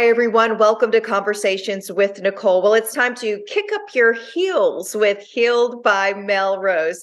Hi, everyone. Welcome to Conversations with Nicole. Well, it's time to kick up your heels with Healed by MelRose.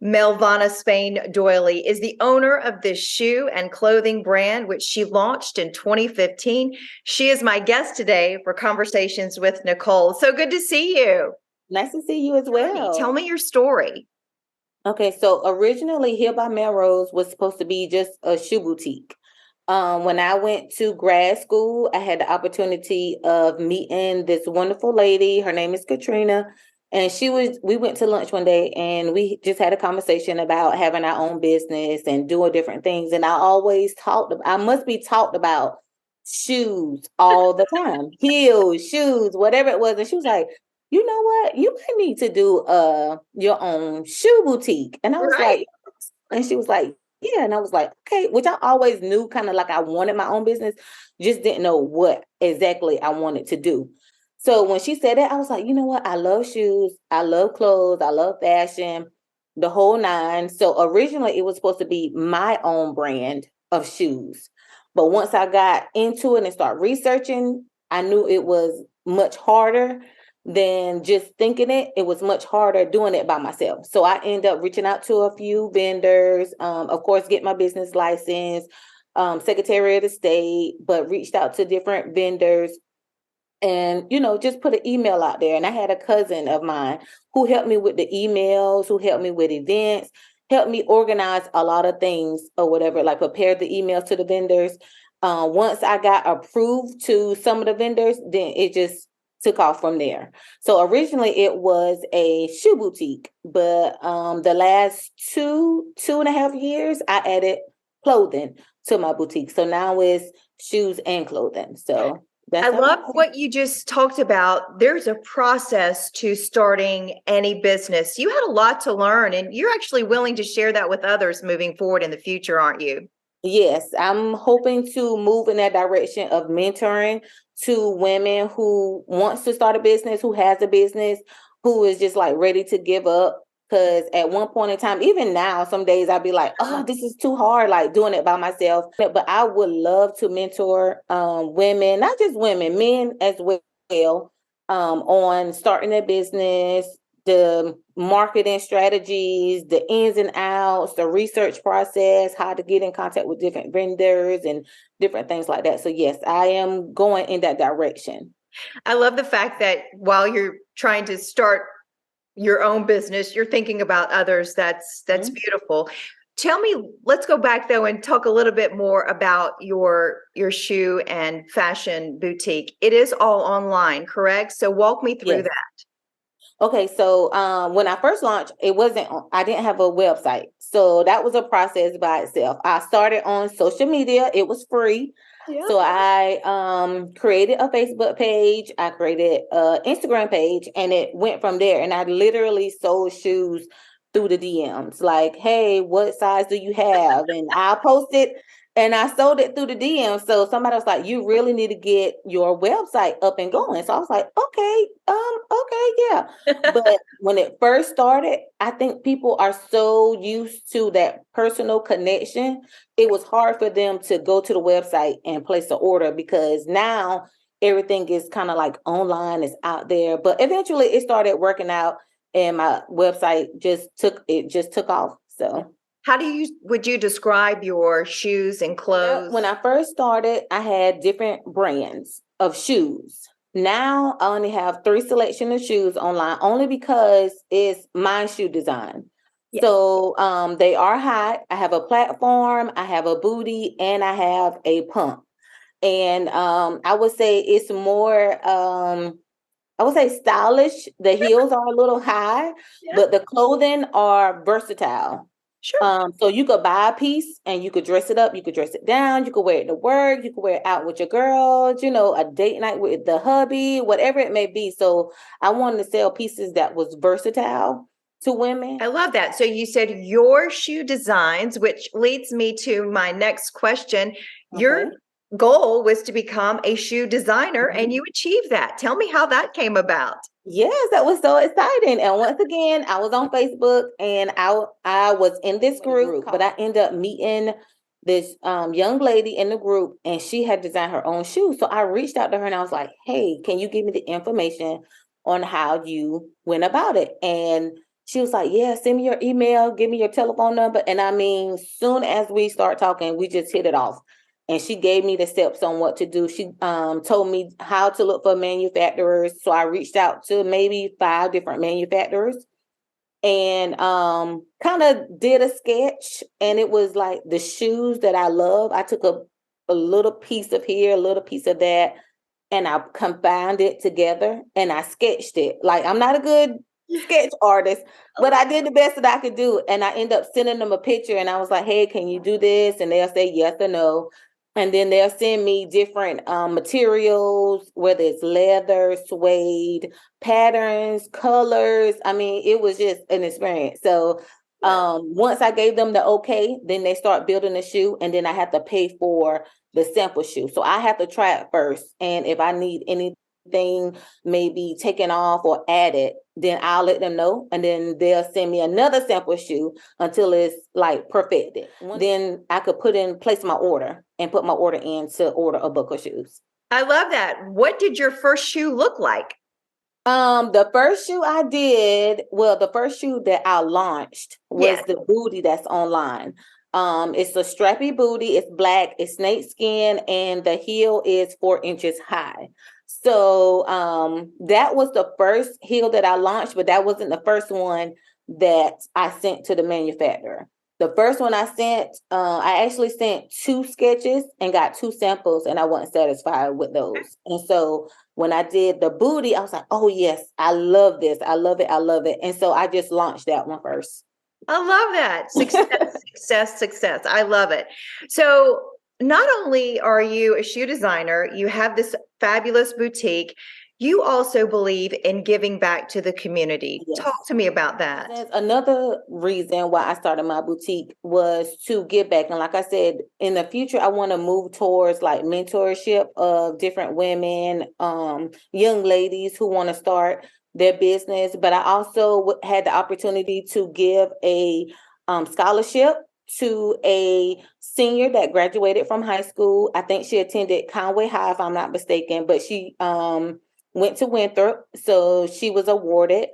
Melvina Spain Doiley is the owner of this shoe and clothing brand, which she launched in 2015. She is my guest today for Conversations with Nicole. So good to see you. Nice to see you as well. Tell me your story. Okay, so originally Healed by MelRose was supposed to be just a shoe boutique. When I went to grad school, I had the opportunity of meeting this wonderful lady. Her name is Katrina. And we went to lunch one day and we just had a conversation about having our own business and doing different things. And I must be talked about shoes all the time, heels, shoes, whatever it was. And she was like, you know what? You might need to do your own shoe boutique. And I was Right. like, and she was like, yeah. And I was like, okay, which I always knew kind of like I wanted my own business, just didn't know what exactly I wanted to do. So when she said that, I was like, you know what? I love shoes. I love clothes. I love fashion, the whole nine. So originally it was supposed to be my own brand of shoes. But once I got into it and started researching, I knew it was much harder than just thinking it. It was much harder doing it by myself. So I ended up reaching out to a few vendors, of course, get my business license, Secretary of the State, but reached out to different vendors and, just put an email out there. And I had a cousin of mine who helped me with the emails, who helped me with events, helped me organize a lot of things or whatever, like prepare the emails to the vendors. Once I got approved to some of the vendors, then it just took off from there. So originally it was a shoe boutique, but the last two and a half years, I added clothing to my boutique. So now it's shoes and clothing. So I that's love what you just talked about. There's a process to starting any business. You had a lot to learn, and you're actually willing to share that with others moving forward in the future, aren't you? Yes, I'm hoping to move in that direction of mentoring to women who wants to start a business, who has a business, who is just like ready to give up. Because at one point in time, even now, some days I'd be like, oh, this is too hard, like doing it by myself. But I would love to mentor women, not just women, men as well, on starting a business, the marketing strategies, the ins and outs, the research process, how to get in contact with different vendors and different things like that. So yes, I am going in that direction. I love the fact that while you're trying to start your own business, you're thinking about others. That's Mhm. beautiful. Tell me, let's go back though and talk a little bit more about your shoe and fashion boutique. It is all online, correct? So walk me through Yes. that. Okay, so when I first launched, I didn't have a website. So that was a process by itself. I started on social media. It was free. Yeah. So I created a Facebook page, I created an Instagram page, and it went from there. And I literally sold shoes through the DMs, like, hey, what size do you have? And I posted and I sold it through the DMs. So somebody was like, you really need to get your website up and going. So I was like, okay, yeah. But when it first started, I think people are so used to that personal connection. It was hard for them to go to the website and place an order because now everything is kind of like online, it's out there. But eventually it started working out and my website just took off. So How would you describe your shoes and clothes? when I first started, I had different brands of shoes. Now I only have 3 selection of shoes online only because it's my shoe design. Yeah. So they are hot. I have a platform, I have a booty, and I have a pump. And I would say it's more I would say stylish. The heels are a little high, Yeah, but the clothing are versatile. sure. So you could buy a piece and you could dress it up, you could dress it down, you could wear it to work, you could wear it out with your girls, a date night with the hubby, whatever it may be. So I wanted to sell pieces that was versatile to women. I love that. So you said your shoe designs, which leads me to my next question. Your Okay. goal was to become a shoe designer and Mhm. you achieved that. Tell me how that came about. Yes, that was so exciting. And once again, I was on Facebook and I was in this group, but I ended up meeting this young lady in the group, and she had designed her own shoes. So I reached out to her and I was like, hey, can you give me the information on how you went about it? And she was like, yeah, send me your email, give me your telephone number. And I mean, soon as we start talking, we just hit it off. And she gave me the steps on what to do. She told me how to look for manufacturers. So I reached out to maybe 5 different manufacturers and kind of did a sketch. And it was like the shoes that I love. I took a little piece of here, a little piece of that, and I combined it together and I sketched it. Like, I'm not a good sketch artist, but I did the best that I could do. And I end up sending them a picture and I was like, hey, can you do this? And they'll say yes or no. And then they'll send me different materials, whether it's leather, suede, patterns, colors. I mean, it was just an experience. So once I gave them the okay, then they start building the shoe, and then I have to pay for the sample shoe. So I have to try it first. And if I need anything maybe taken off or added, then I'll let them know. And then they'll send me another sample shoe until it's like perfected. Then I could place my order and put my order in to order a book of shoes. I love that. What did your first shoe look like? The first shoe I did, well, the first shoe that I launched was the booty that's online. It's a strappy booty. It's black. It's snake skin, and the heel is 4 inches high. So that was the first heel that I launched, but that wasn't the first one that I sent to the manufacturer. The first one I sent, I actually sent 2 sketches and got 2 samples, and I wasn't satisfied with those. And so when I did the booty, I was like, oh, yes, I love this. I love it. I love it. And so I just launched that one first. I love that. Success, success, success. I love it. So not only are you a shoe designer, you have this fabulous boutique, you also believe in giving back to the community. Yes. Talk to me about that. That's another reason why I started my boutique, was to give back. And like I said, in the future, I want to move towards like mentorship of different women, young ladies who want to start their business. But I also had the opportunity to give a scholarship to a senior that graduated from high school. I think she attended Conway High, if I'm not mistaken, but she went to Winthrop. So she was awarded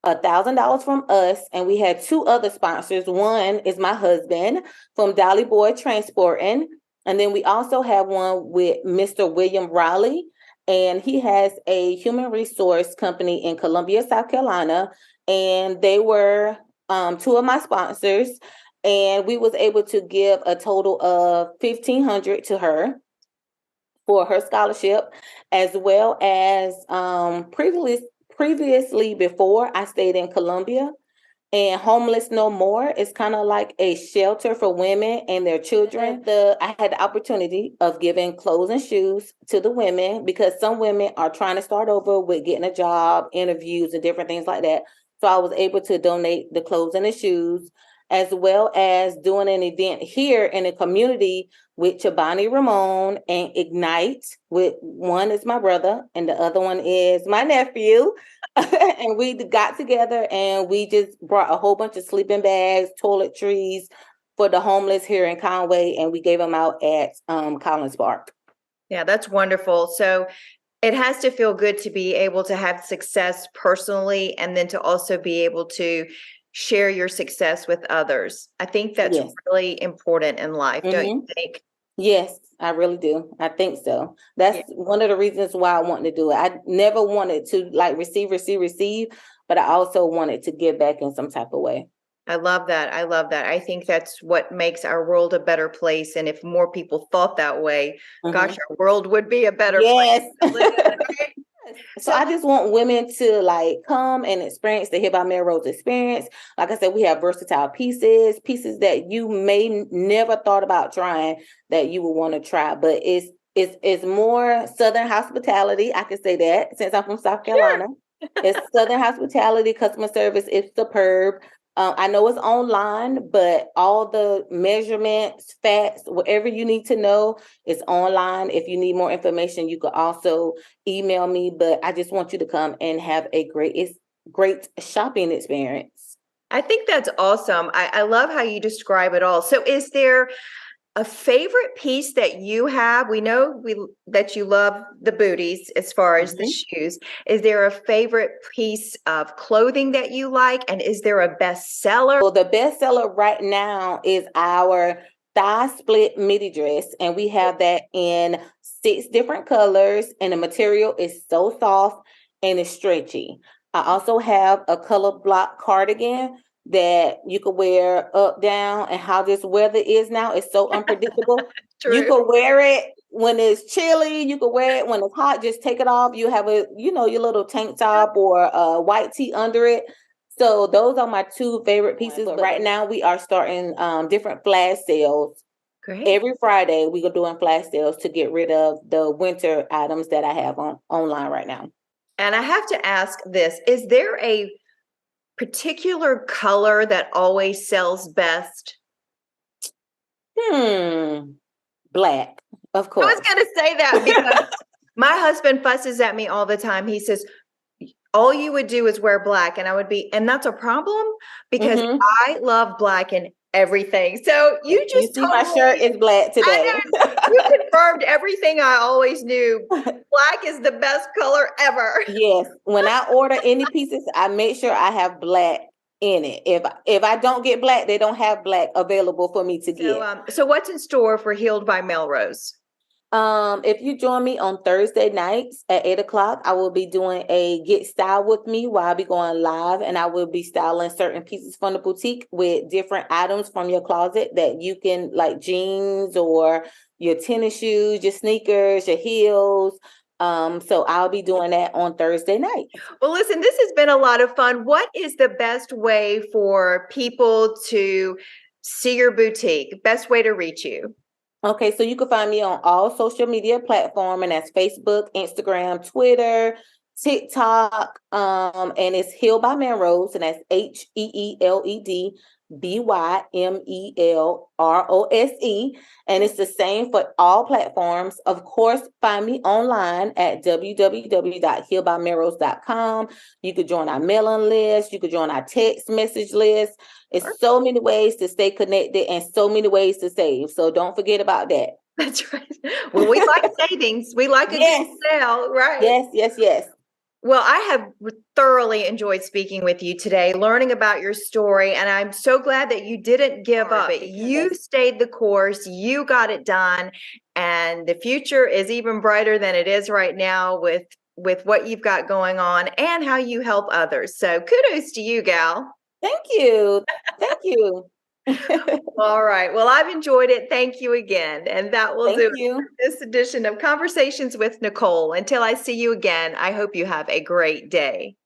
$1,000 from us. And we had 2 other sponsors. One is my husband from Dolly Boy Transporting. And then we also have one with Mr. William Riley. And he has a human resource company in Columbia, South Carolina. And they were 2 of my sponsors. And we was able to give a total of $1,500 to her for her scholarship, as well as previously before I stayed in Columbia. And Homeless No More is kind of like a shelter for women and their children. I had the opportunity of giving clothes and shoes to the women, because some women are trying to start over with getting a job, interviews, and different things like that. So I was able to donate the clothes and the shoes, as well as doing an event here in the community with Chobani Ramon and Ignite. With one is my brother and the other one is my nephew. And we got together and we just brought a whole bunch of sleeping bags, toiletries for the homeless here in Conway, and we gave them out at Collins Park. Yeah, that's wonderful. So it has to feel good to be able to have success personally, and then to also be able to share your success with others. I think that's really important in life, don't you think? Yes, I really do. I think so. That's one of the reasons why I wanted to do it. I never wanted to like receive, but I also wanted to give back in some type of way. I love that. I love that. I think that's what makes our world a better place. And if more people thought that way, gosh, our world would be a better place to live in. So I just want women to like come and experience the Here by MelRose experience. Like I said, we have versatile pieces that you may never thought about trying that you would want to try. But it's more Southern hospitality. I can say that since I'm from South Carolina. It's Southern hospitality. Customer service is superb. I know it's online, but all the measurements, facts, whatever you need to know is online. If you need more information, you could also email me. But I just want you to come and have a great shopping experience. I think that's awesome. I love how you describe it all. So is there a favorite piece that you have? We know that you love the booties as far as the shoes. Is there a favorite piece of clothing that you like? And is there a bestseller? Well, the bestseller right now is our thigh split midi dress, and we have that in 6 different colors, and the material is so soft and it's stretchy. I also have a color block cardigan that you could wear up, down, and how this weather is now is so unpredictable. You True. could wear it when it's chilly, you could wear it when it's hot, just take it off. You have a, your little tank top or a white tee under it. So those are my 2 favorite pieces. But right now we are starting different flash sales. Great. Every Friday we are doing flash sales to get rid of the winter items that I have online right now. And I have to ask this, is there a particular color that always sells best? Black, of course. I was going to say that because my husband fusses at me all the time. He says, all you would do is wear black. And I would be, and that's a problem because I love black in everything. So you just see my shirt is black today. You confirmed everything I always knew. Black is the best color ever. Yes. When I order any pieces, I make sure I have black in it. If I don't get black, they don't have black available for me to get. So what's in store for Healed by MelRose? If you join me on Thursday nights at 8:00, I will be doing a Get Style with me where I'll be going live, and I will be styling certain pieces from the boutique with different items from your closet that you can, like jeans or your tennis shoes, your sneakers, your heels. So I'll be doing that on Thursday night. Well, listen, this has been a lot of fun. What is the best way for people to see your boutique? Best way to reach you? Okay, so you can find me on all social media platforms, and that's Facebook, Instagram, Twitter, TikTok, and it's Healed by MelRose, and that's HeeledByMelRose, and it's the same for all platforms. Of course, find me online at www.healedbymelrose.com. You could join our mailing list. You could join our text message list. It's so many ways to stay connected and so many ways to save. So don't forget about that. That's right. Well, we like savings. We like a good sale, right? Yes. Well, I have thoroughly enjoyed speaking with you today, learning about your story, and I'm so glad that you didn't give up. You stayed the course, you got it done, and the future is even brighter than it is right now with what you've got going on and how you help others. So kudos to you, gal. Thank you. Thank you. All right. Well, I've enjoyed it. Thank you again. And that will do it for this edition of Conversations with Nicole. Until I see you again, I hope you have a great day.